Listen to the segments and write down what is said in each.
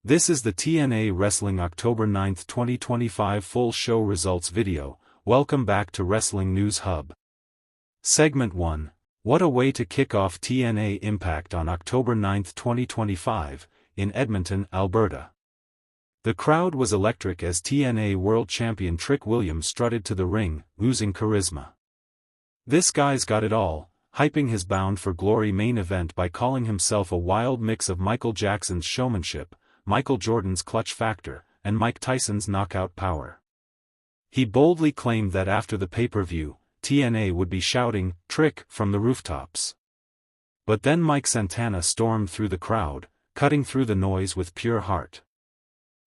This is the TNA Wrestling October 9, 2025 full show results video. Welcome back to Wrestling News Hub. Segment 1. What a way to kick off TNA Impact on October 9, 2025, in Edmonton, Alberta. The crowd was electric as TNA World Champion Trick Williams strutted to the ring, oozing charisma. This guy's got it all, hyping his Bound for Glory main event by calling himself a wild mix of Michael Jackson's showmanship, Michael Jordan's clutch factor, and Mike Tyson's knockout power. He boldly claimed that after the pay-per-view, TNA would be shouting, "Trick," from the rooftops. But then Mike Santana stormed through the crowd, cutting through the noise with pure heart.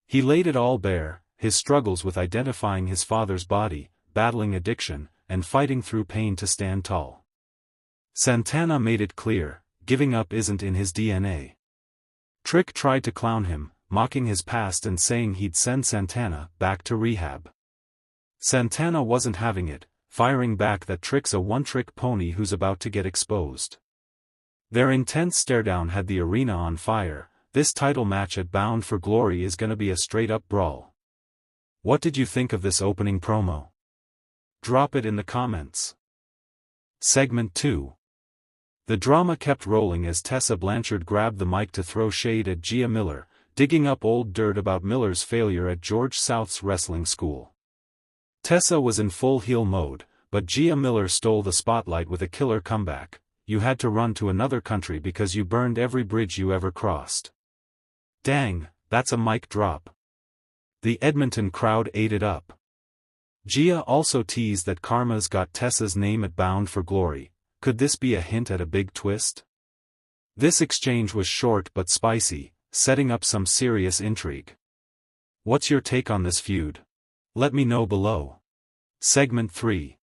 He laid it all bare, his struggles with identifying his father's body, battling addiction, and fighting through pain to stand tall. Santana made it clear, giving up isn't in his DNA. Trick tried to clown him, mocking his past and saying he'd send Santana back to rehab. Santana wasn't having it, firing back that Trick's a one-trick pony who's about to get exposed. Their intense staredown had the arena on fire. This title match at Bound for Glory is gonna be a straight-up brawl. What did you think of this opening promo? Drop it in the comments. Segment 2. The drama kept rolling as Tessa Blanchard grabbed the mic to throw shade at Gia Miller, digging up old dirt about Miller's failure at George South's wrestling school. Tessa was in full heel mode, but Gia Miller stole the spotlight with a killer comeback. "You had to run to another country because you burned every bridge you ever crossed." Dang, that's a mic drop. The Edmonton crowd ate it up. Gia also teased that Karma's got Tessa's name at Bound for Glory. Could this be a hint at a big twist? This exchange was short but spicy, setting up some serious intrigue. What's your take on this feud? Let me know below. Segment 3.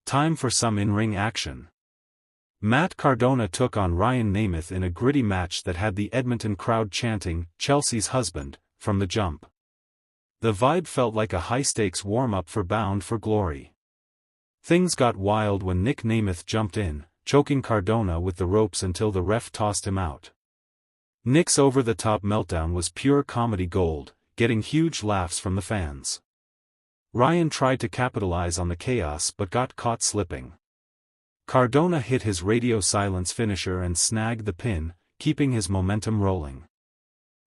Time for some in-ring action. Matt Cardona took on Ryan Nemeth in a gritty match that had the Edmonton crowd chanting, "Chelsea's husband," from the jump. The vibe felt like a high-stakes warm-up for Bound for Glory. Things got wild when Nic Nemeth jumped in, choking Cardona with the ropes until the ref tossed him out. Nic's over-the-top meltdown was pure comedy gold, getting huge laughs from the fans. Ryan tried to capitalize on the chaos but got caught slipping. Cardona hit his radio silence finisher and snagged the pin, keeping his momentum rolling.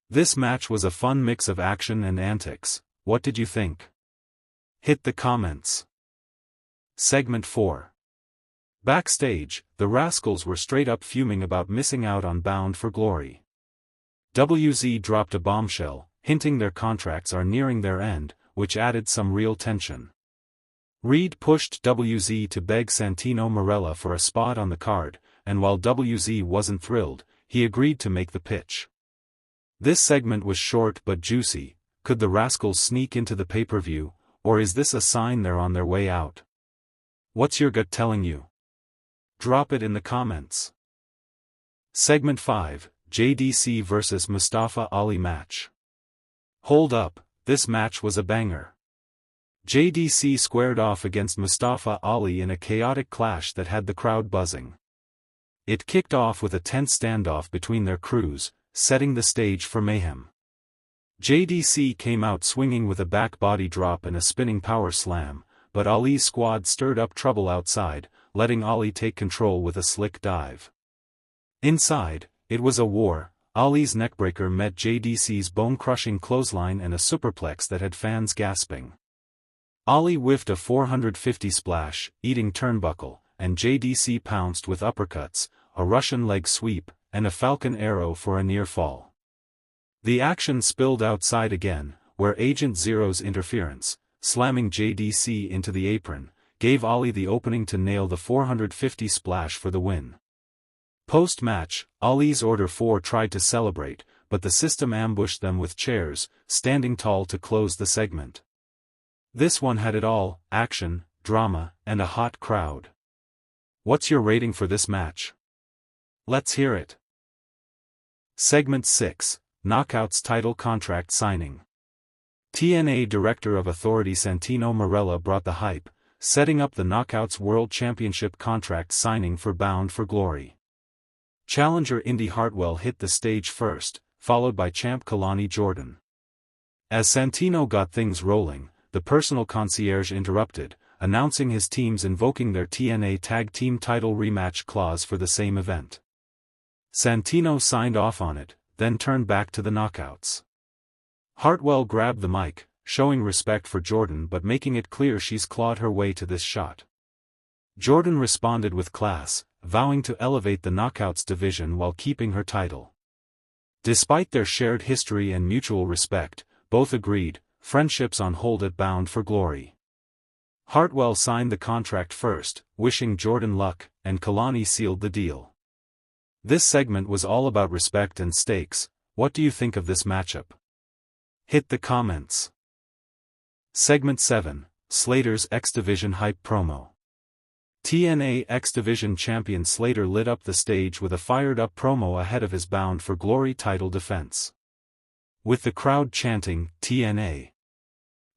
This match was a fun mix of action and antics. What did you think? Hit the comments. Segment 4. Backstage, the Rascals were straight up fuming about missing out on Bound for Glory. WZ dropped a bombshell, hinting their contracts are nearing their end, which added some real tension. Reed pushed WZ to beg Santino Marella for a spot on the card, and while WZ wasn't thrilled, he agreed to make the pitch. This segment was short but juicy. Could the Rascals sneak into the pay-per-view, or is this a sign they're on their way out? What's your gut telling you? Drop it in the comments. Segment 5, JDC vs Mustafa Ali match. Hold up, this match was a banger. JDC squared off against Mustafa Ali in a chaotic clash that had the crowd buzzing. It kicked off with a tense standoff between their crews, setting the stage for mayhem. JDC came out swinging with a back body drop and a spinning power slam, but Ali's squad stirred up trouble outside, letting Ali take control with a slick dive. Inside, it was a war. Ali's neckbreaker met JDC's bone-crushing clothesline and a superplex that had fans gasping. Ali whiffed a 450 splash, eating turnbuckle, and JDC pounced with uppercuts, a Russian leg sweep, and a falcon arrow for a near fall. The action spilled outside again, where Agent Zero's interference, slamming JDC into the apron, gave Ali the opening to nail the 450 splash for the win. Post-match, Ali's Order 4 tried to celebrate, but the system ambushed them with chairs, standing tall to close the segment. This one had it all: action, drama, and a hot crowd. What's your rating for this match? Let's hear it. Segment 6, Knockouts title contract signing. TNA Director of Authority Santino Marella brought the hype, setting up the Knockouts World Championship contract signing for Bound for Glory. Challenger Indi Hartwell hit the stage first, followed by champ Kelani Jordan. As Santino got things rolling, the personal concierge interrupted, announcing his teams invoking their TNA Tag Team title rematch clause for the same event. Santino signed off on it, then turned back to the knockouts. Hartwell grabbed the mic, showing respect for Jordan but making it clear she's clawed her way to this shot. Jordan responded with class, vowing to elevate the knockouts division while keeping her title. Despite their shared history and mutual respect, both agreed, friendships on hold at Bound for Glory. Hartwell signed the contract first, wishing Jordan luck, and Kelani sealed the deal. This segment was all about respect and stakes. What do you think of this matchup? Hit the comments. Segment 7, Slater's X Division Hype Promo. TNA X Division champion Slater lit up the stage with a fired-up promo ahead of his Bound for Glory title defense. With the crowd chanting, TNA.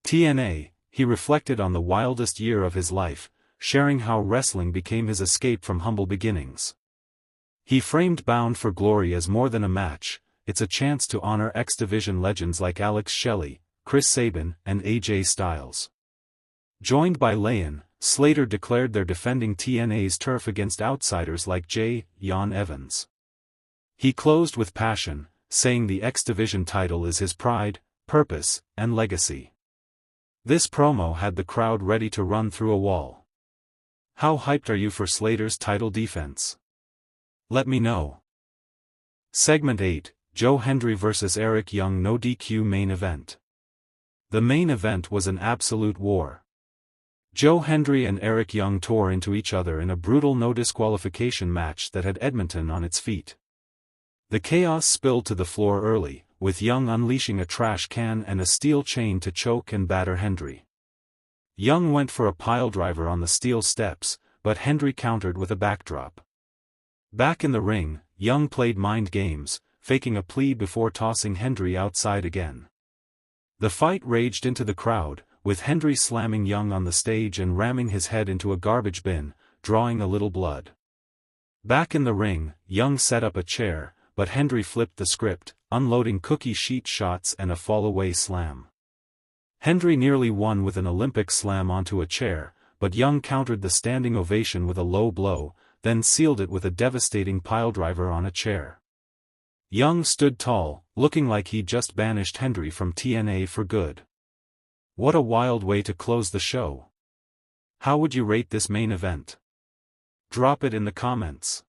TNA, he reflected on the wildest year of his life, sharing how wrestling became his escape from humble beginnings. He framed Bound for Glory as more than a match, it's a chance to honor X Division legends like Shelley, Chris Sabin, and AJ Styles. Joined by Leon, Slater declared they're defending TNA's turf against outsiders like Jon Evans. He closed with passion, saying the X Division title is his pride, purpose, and legacy. This promo had the crowd ready to run through a wall. How hyped are you for Slater's title defense? Let me know. Segment 8, Joe Hendry vs Eric Young No DQ main event. The main event was an absolute war. Joe Hendry and Eric Young tore into each other in a brutal no disqualification match that had Edmonton on its feet. The chaos spilled to the floor early, with Young unleashing a trash can and a steel chain to choke and batter Hendry. Young went for a piledriver on the steel steps, but Hendry countered with a backdrop. Back in the ring, Young played mind games, faking a plea before tossing Hendry outside again. The fight raged into the crowd, with Hendry slamming Young on the stage and ramming his head into a garbage bin, drawing a little blood. Back in the ring, Young set up a chair, but Hendry flipped the script, unloading cookie sheet shots and a fall-away slam. Hendry nearly won with an Olympic slam onto a chair, but Young countered the standing ovation with a low blow, then sealed it with a devastating piledriver on a chair. Young stood tall, looking like he'd just banished Hendry from TNA for good. What a wild way to close the show. How would you rate this main event? Drop it in the comments.